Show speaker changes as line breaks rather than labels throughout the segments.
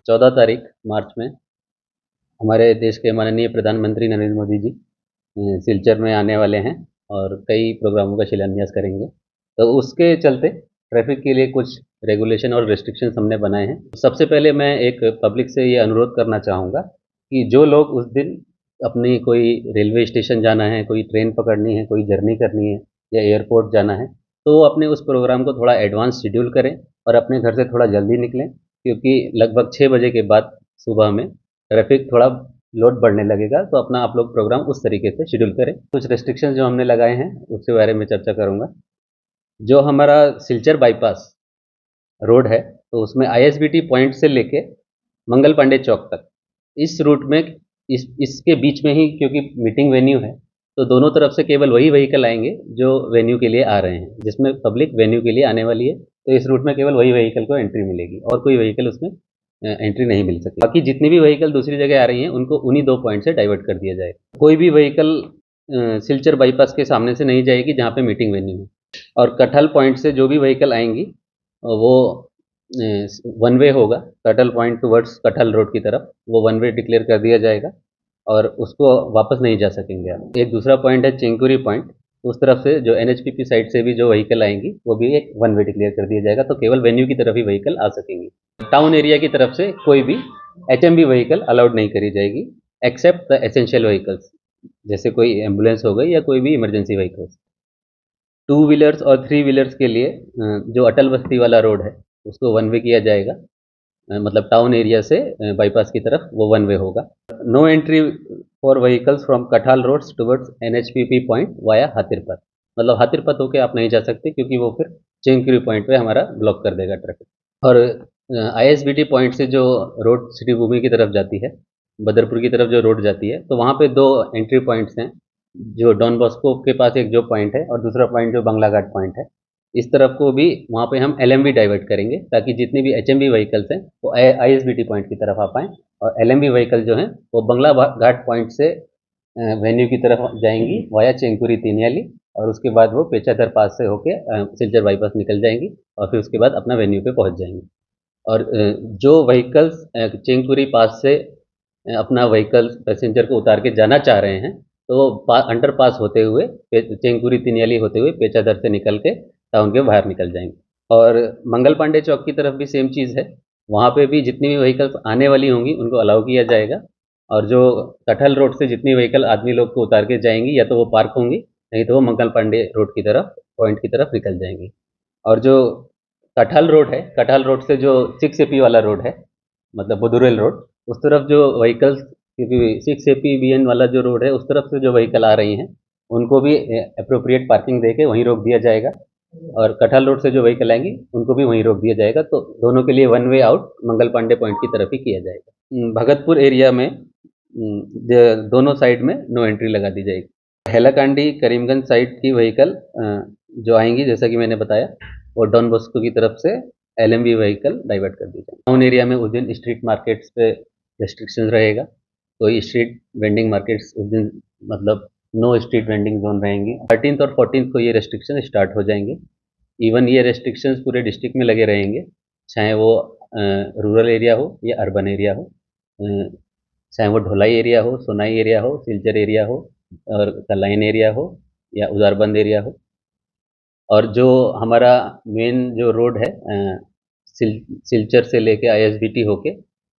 14 तारीख मार्च में हमारे देश के माननीय प्रधानमंत्री नरेंद्र मोदी जी सिलचर में आने वाले हैं और कई प्रोग्रामों का शिलान्यास करेंगे। तो उसके चलते ट्रैफिक के लिए कुछ रेगुलेशन और रिस्ट्रिक्शंस हमने बनाए हैं। सबसे पहले मैं एक पब्लिक से ये अनुरोध करना चाहूँगा कि जो लोग उस दिन अपनी कोई रेलवे स्टेशन जाना है, कोई ट्रेन पकड़नी है, कोई जर्नी करनी है या एयरपोर्ट जाना है, तो वो अपने उस प्रोग्राम को थोड़ा एडवांस शेड्यूल करें और अपने घर से थोड़ा जल्दी निकलें, क्योंकि लगभग 6 बजे के बाद सुबह में ट्रैफिक थोड़ा लोड बढ़ने लगेगा। तो अपना आप लोग प्रोग्राम उस तरीके से शेड्यूल करें। कुछ रेस्ट्रिक्शंस जो हमने लगाए हैं उसके बारे में चर्चा करूँगा। जो हमारा सिलचर बाईपास रोड है, तो उसमें आईएसबीटी पॉइंट से लेके मंगल पांडे चौक तक इस रूट में इसके बीच में ही, क्योंकि मीटिंग वेन्यू है, तो दोनों तरफ से केवल वही व्हीकल आएंगे जो वेन्यू के लिए आ रहे हैं, जिसमें पब्लिक वेन्यू के लिए आने वाली है। तो इस रूट में केवल वही व्हीकल को एंट्री मिलेगी और कोई व्हीकल उसमें एंट्री नहीं मिल सकती। बाकी जितनी भी व्हीकल दूसरी जगह आ रही हैं उनको उन्हीं 2 पॉइंट से डाइवर्ट कर दिया जाएगा। कोई भी व्हीकल सिलचर बाईपास के सामने से नहीं जाएगी जहाँ पे मीटिंग वेन्यू है। और कटहल पॉइंट से जो भी व्हीकल आएंगी वो वन वे होगा। कटहल पॉइंट टुवर्ड्स कटहल रोड की तरफ वो वन वे डिक्लेयर कर दिया जाएगा और उसको वापस नहीं जा सकेंगे आप। एक दूसरा पॉइंट है चिंकुरी पॉइंट, उस तरफ से जो एनएचपीपी साइड से भी जो व्हीकल आएंगी वो भी एक वन वे डिक्लेयर कर दिया जाएगा, तो केवल वेन्यू की तरफ ही व्हीकल आ सकेंगी। टाउन एरिया की तरफ से कोई भी एचएमवी व्हीकल अलाउड नहीं करी जाएगी एक्सेप्ट द एसेंशियल व्हीकल्स, जैसे कोई एम्बुलेंस हो गई या कोई भी इमरजेंसी व्हीकल्स। 2 व्हीलर्स और 3 व्हीलर्स के लिए जो अटल बस्ती वाला रोड है उसको वन वे किया जाएगा। मतलब टाउन एरिया से बाईपास की तरफ वो वन वे होगा। No entry for vehicles from कठाल roads towards NHPP point via हातिरपत। मतलब हातिरपत होके आप नहीं जा सकते, क्योंकि वो फिर चिंकुरी पॉइंट पे हमारा ब्लॉक कर देगा ट्रैफिक। और आईएसबीटी पॉइंट से जो रोड सिटी भूमि की तरफ जाती है, बदरपुर की तरफ जो रोड जाती है, तो वहाँ पे 2 एंट्री पॉइंट्स हैं। जो डॉन बॉस्को के पास एक जो पॉइंट है और दूसरा पॉइंट जो बंगला घाट पॉइंट है, इस तरफ को भी वहाँ पे हम एलएमवी डाइवर्ट करेंगे, ताकि जितनी भी एचएमवी व्हीकल्स हैं वो आईएसबीटी पॉइंट की तरफ आ पाएँ और एलएमवी व्हीकल जो हैं वो बंगला घाट पॉइंट से वेन्यू की तरफ जाएंगी वाया चेंकुरी तीनियाली, और उसके बाद वो पेचादर पास से होके सिलचर बाईपास निकल जाएंगी और फिर उसके बाद अपना वेन्यू पे पहुँच जाएंगी। और जो व्हीकल्स चेंकुरी पास से अपना व्हीकल पैसेंजर को उतार के जाना चाह रहे हैं, तो वो अंडर पास होते हुए चेंकुरी तिनियाली होते हुए पेचादर से निकल के टाउन के बाहर निकल जाएंगे। और मंगल पांडे चौक की तरफ भी सेम चीज़ है, वहाँ पे भी जितनी भी व्हीकल्स आने वाली होंगी उनको अलाउ किया जाएगा। और जो कटहल रोड से जितनी व्हीकल आदमी लोग को उतार के जाएंगी, या तो वो पार्क होंगी, नहीं तो वो मंगल पांडे रोड की तरफ पॉइंट की तरफ निकल जाएंगी। और जो कटहल रोड है, कटहल रोड से जो 6AP वाला रोड है, मतलब बुदुरेल रोड, उस तरफ जो व्हीकल्स, क्योंकि 6AP बीएन वाला जो रोड है उस तरफ से जो व्हीकल आ रही हैं उनको भी अप्रोप्रिएट पार्किंग देके वहीं रोक दिया जाएगा, और कटहल रोड से जो व्हीकल आएंगी उनको भी वहीं रोक दिया जाएगा। तो दोनों के लिए one way out Mangal Pandey point की तरफ ही किया जाएगा। भगतपुर एरिया में दोनों साइड में नो एंट्री लगा दी जाएगी। हैलाकांडी करीमगंज साइड की व्हीकल जो आएंगी, जैसा कि मैंने बताया, वो डॉन बॉस्को की तरफ से एलएमवी व्हीकल डाइवर्ट कर दी जाए। टाउन एरिया में उस दिन स्ट्रीट मार्केट्स पे रेस्ट्रिक्शन रहेगा, कोई स्ट्रीट वेंडिंग मार्केट्स उस दिन, मतलब नो स्ट्रीट वेंडिंग जोन रहेंगी। 13th और 14th को ये रेस्ट्रिक्शन स्टार्ट हो जाएंगे। इवन ये रेस्ट्रिक्शंस पूरे डिस्ट्रिक्ट में लगे रहेंगे, चाहे वो रूरल एरिया हो या अर्बन एरिया हो, चाहे वो ढोलाई एरिया हो, सोनाई एरिया हो, सिलचर एरिया हो, और कलाइन एरिया हो या उदारबंद एरिया हो। और जो हमारा मेन जो रोड है सिलचर से लेके आईएसबीटी होके,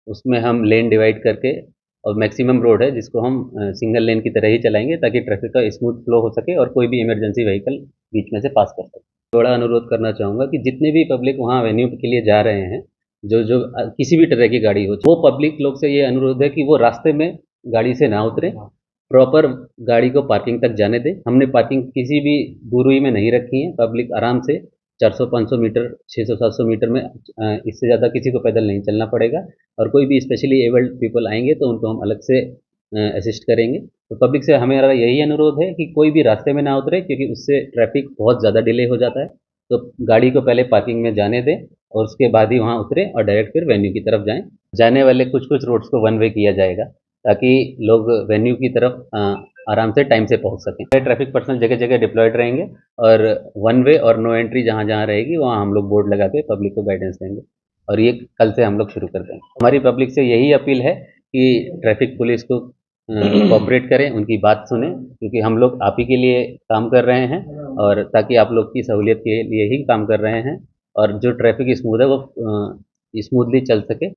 उसमें हम लेन डिवाइड करके, और मैक्सिमम रोड है जिसको हम सिंगल लेन की तरह ही चलाएंगे, ताकि ट्रैफिक का स्मूथ फ्लो हो सके और कोई भी इमरजेंसी व्हीकल बीच में से पास कर सके। बड़ा अनुरोध करना चाहूँगा कि जितने भी पब्लिक वहाँ वेन्यू के लिए जा रहे हैं, जो जो किसी भी तरह की गाड़ी हो, वो पब्लिक लोग से ये अनुरोध है कि वो रास्ते में गाड़ी से ना उतरे, प्रॉपर गाड़ी को पार्किंग तक जाने दें। हमने पार्किंग किसी भी दूरी में नहीं रखी है, पब्लिक आराम से 400-500 मीटर, 600-700 मीटर में, इससे ज़्यादा किसी को पैदल नहीं चलना पड़ेगा। और कोई भी स्पेशली एबल्ड पीपल आएंगे तो उनको हम अलग से असिस्ट करेंगे। तो पब्लिक से हमारा यही अनुरोध है कि कोई भी रास्ते में ना उतरे, क्योंकि उससे ट्रैफिक बहुत ज़्यादा डिले हो जाता है। तो गाड़ी को पहले पार्किंग में जाने दें और उसके बाद ही वहाँ उतरें और डायरेक्ट फिर वेन्यू की तरफ जाएँ। जाने वाले कुछ रोड्स को वन वे किया जाएगा, ताकि लोग वेन्यू की तरफ आराम से टाइम से पहुंच सकें। ट्रैफिक पर्सनल जगह जगह डिप्लॉयड रहेंगे, और वन वे और नो एंट्री जहां जहां रहेगी वहां हम लोग बोर्ड लगा के पब्लिक को गाइडेंस देंगे। और ये कल से हम लोग शुरू कर देंगे। हमारी पब्लिक से यही अपील है कि ट्रैफिक पुलिस को कोऑपरेट करें, उनकी बात सुनें, क्योंकि हम लोग आप ही के लिए काम कर रहे हैं और ताकि आप लोग की सहूलियत के लिए ही काम कर रहे हैं और जो ट्रैफिक स्मूथ है वो स्मूथली चल सके।